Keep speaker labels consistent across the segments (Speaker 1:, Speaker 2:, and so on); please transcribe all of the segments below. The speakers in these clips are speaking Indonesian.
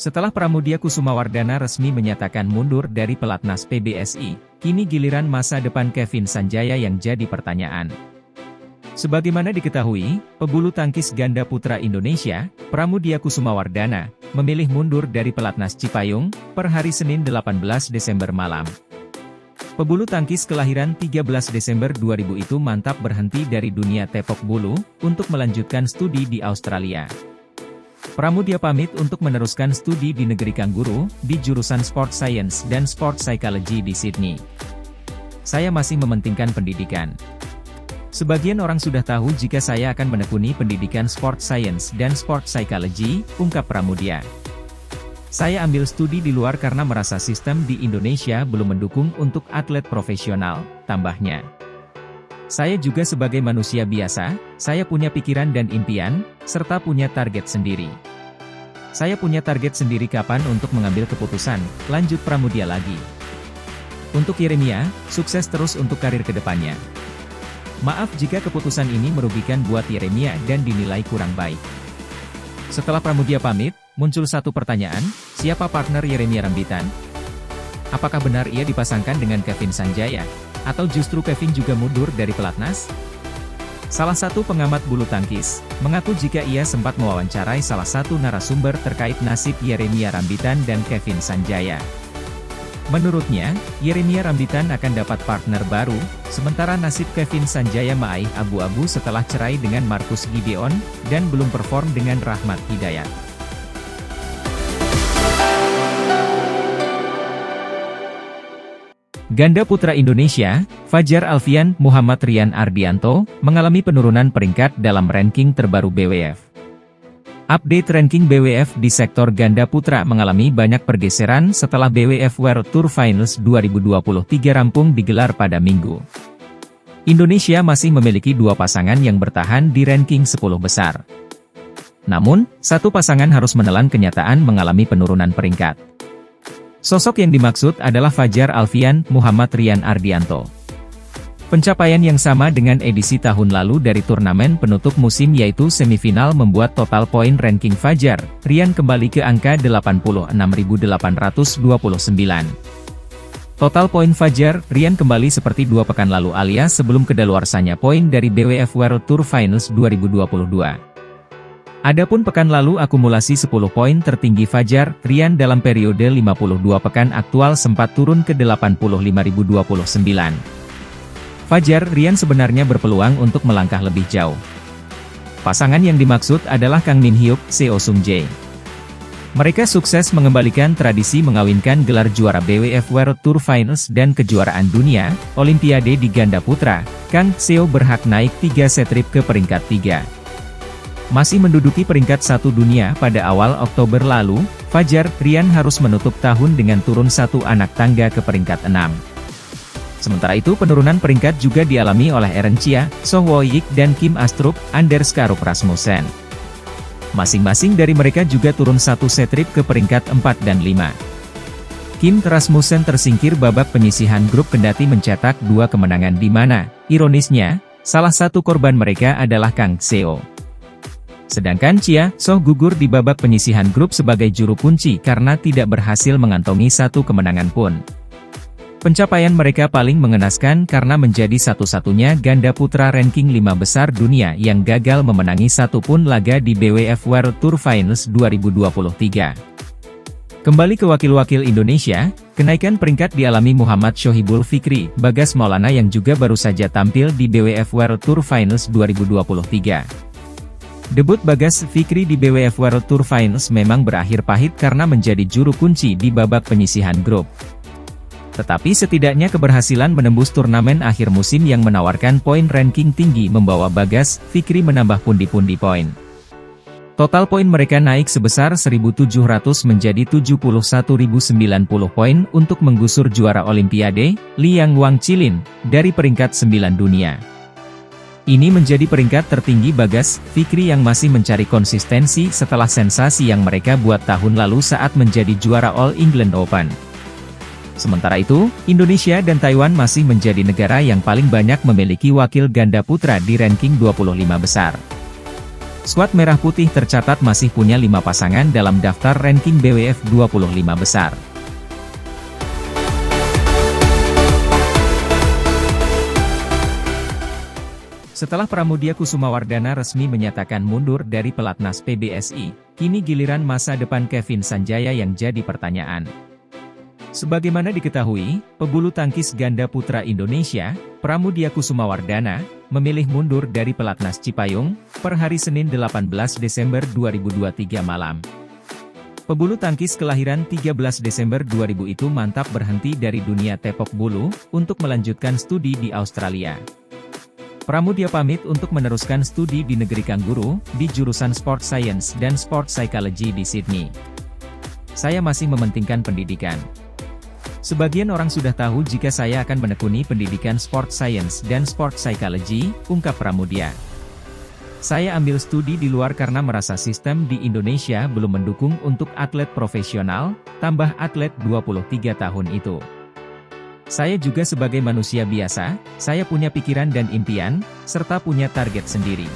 Speaker 1: Setelah Pramudia Kusumawardana resmi menyatakan mundur dari pelatnas PBSI, kini giliran masa depan Kevin Sanjaya yang jadi pertanyaan. Sebagaimana diketahui, pebulu tangkis ganda putra Indonesia, Pramudia Kusumawardana, memilih mundur dari pelatnas Cipayung, per hari Senin 18 Desember malam. Pebulu tangkis kelahiran 13 Desember 2000 itu mantap berhenti dari dunia tepok bulu, untuk melanjutkan studi di Australia. Pramudia pamit untuk meneruskan studi di negeri Kangguru, di jurusan Sport Science dan Sport Psychology di Sydney. Saya masih mementingkan pendidikan. Sebagian orang sudah tahu jika saya akan menekuni pendidikan Sport Science dan Sport Psychology, ungkap Pramudia. Saya ambil studi di luar karena merasa sistem di Indonesia belum mendukung untuk atlet profesional, tambahnya. Saya juga sebagai manusia biasa, saya punya pikiran dan impian, serta punya target sendiri. Saya punya target sendiri kapan untuk mengambil keputusan, lanjut Pramudia lagi. Untuk Yeremia, sukses terus untuk karir kedepannya. Maaf jika keputusan ini merugikan buat Yeremia dan dinilai kurang baik. Setelah Pramudia pamit, muncul satu pertanyaan, siapa partner Yeremia Rambitan? Apakah benar ia dipasangkan dengan Kevin Sanjaya? Atau justru Kevin juga mundur dari pelatnas? Salah satu pengamat bulu tangkis, mengaku jika ia sempat mewawancarai salah satu narasumber terkait nasib Yeremia Rambitan dan Kevin Sanjaya. Menurutnya, Yeremia Rambitan akan dapat partner baru, sementara nasib Kevin Sanjaya meraih abu-abu setelah cerai dengan Marcus Gideon, dan belum perform dengan Rahmat Hidayat. Ganda putra Indonesia, Fajar Alfian Muhammad Rian Ardianto, mengalami penurunan peringkat dalam ranking terbaru BWF. Update ranking BWF di sektor ganda putra mengalami banyak pergeseran setelah BWF World Tour Finals 2023 rampung digelar pada Minggu. Indonesia masih memiliki dua pasangan yang bertahan di ranking 10 besar. Namun, satu pasangan harus menelan kenyataan mengalami penurunan peringkat. Sosok yang dimaksud adalah Fajar Alfian Muhammad Rian Ardianto. Pencapaian yang sama dengan edisi tahun lalu dari turnamen penutup musim yaitu semifinal membuat total poin ranking Fajar Rian kembali ke angka 86.829. Total poin Fajar Rian kembali seperti 2 pekan lalu alias sebelum kedaluarsanya poin dari BWF World Tour Finals 2022. Adapun pekan lalu akumulasi 10 poin tertinggi Fajar Rian dalam periode 52 pekan aktual sempat turun ke 85.029. Fajar Rian sebenarnya berpeluang untuk melangkah lebih jauh. Pasangan yang dimaksud adalah Kang Min Hyuk, Seo Sung Jae. Mereka sukses mengembalikan tradisi mengawinkan gelar juara BWF World Tour Finals dan kejuaraan dunia, Olimpiade di ganda putra. Kang Seo berhak naik 3 setrip ke peringkat 3. Masih menduduki peringkat 1 dunia pada awal Oktober lalu, Fajar Rian harus menutup tahun dengan turun 1 anak tangga ke peringkat 6. Sementara itu penurunan peringkat juga dialami oleh Eren Chia, Soh Woyik dan Kim Astrup, Anders Karup Rasmussen. Masing-masing dari mereka juga turun 1 setrip ke peringkat 4 dan 5. Kim Rasmussen tersingkir babak penyisihan grup kendati mencetak 2 kemenangan di mana, ironisnya, salah satu korban mereka adalah Kang Seo. Sedangkan Chia Soh gugur di babak penyisihan grup sebagai juru kunci karena tidak berhasil mengantongi 1 kemenangan pun. Pencapaian mereka paling mengenaskan karena menjadi satu-satunya ganda putra ranking 5 besar dunia yang gagal memenangi 1 pun laga di BWF World Tour Finals 2023. Kembali ke wakil-wakil Indonesia, kenaikan peringkat dialami Muhammad Shohibul Fikri, Bagas Maulana yang juga baru saja tampil di BWF World Tour Finals 2023. Debut Bagas Fikri di BWF World Tour Finals memang berakhir pahit karena menjadi juru kunci di babak penyisihan grup. Tetapi setidaknya keberhasilan menembus turnamen akhir musim yang menawarkan poin ranking tinggi membawa Bagas Fikri menambah pundi-pundi poin. Total poin mereka naik sebesar 1.700 menjadi 71.090 poin untuk menggusur juara Olimpiade, Liang Wang Chilin, dari peringkat 9 dunia. Ini menjadi peringkat tertinggi Bagas Fikri yang masih mencari konsistensi setelah sensasi yang mereka buat tahun lalu saat menjadi juara All England Open. Sementara itu, Indonesia dan Taiwan masih menjadi negara yang paling banyak memiliki wakil ganda putra di ranking 25 besar. Skuad Merah Putih tercatat masih punya 5 pasangan dalam daftar ranking BWF 25 besar. Setelah Pramudia Kusumawardana resmi menyatakan mundur dari pelatnas PBSI, kini giliran masa depan Kevin Sanjaya yang jadi pertanyaan. Sebagaimana diketahui, pebulu tangkis ganda putra Indonesia, Pramudia Kusumawardana, memilih mundur dari pelatnas Cipayung, per hari Senin 18 Desember 2023 malam. Pebulu tangkis kelahiran 13 Desember 2000 itu mantap berhenti dari dunia tepok bulu, untuk melanjutkan studi di Australia. Pramudia pamit untuk meneruskan studi di negeri Kangguru, di jurusan Sport Science dan Sport Psychology di Sydney. Saya masih mementingkan pendidikan. Sebagian orang sudah tahu jika saya akan menekuni pendidikan Sport Science dan Sport Psychology, ungkap Pramudia. Saya ambil studi di luar karena merasa sistem di Indonesia belum mendukung untuk atlet profesional, tambah atlet 23 tahun itu. Saya juga sebagai manusia biasa, saya punya pikiran dan impian, serta punya target sendiri.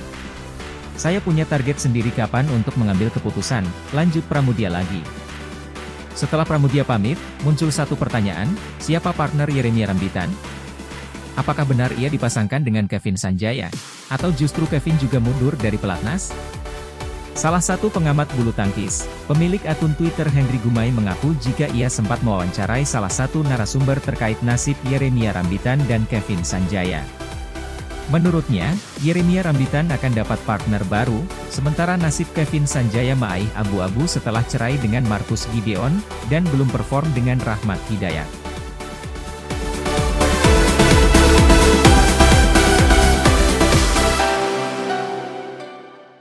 Speaker 1: Saya punya target sendiri kapan untuk mengambil keputusan, lanjut Pramudia lagi. Setelah Pramudia pamit, muncul satu pertanyaan, siapa partner Yeremia Rambitan? Apakah benar ia dipasangkan dengan Kevin Sanjaya? Atau justru Kevin juga mundur dari pelatnas? Salah satu pengamat bulu tangkis, pemilik akun Twitter Henry Gumai mengaku jika ia sempat mewawancarai salah satu narasumber terkait nasib Yeremia Rambitan dan Kevin Sanjaya. Menurutnya, Yeremia Rambitan akan dapat partner baru, sementara nasib Kevin Sanjaya meraih abu-abu setelah cerai dengan Marcus Gideon, dan belum perform dengan Rahmat Hidayat.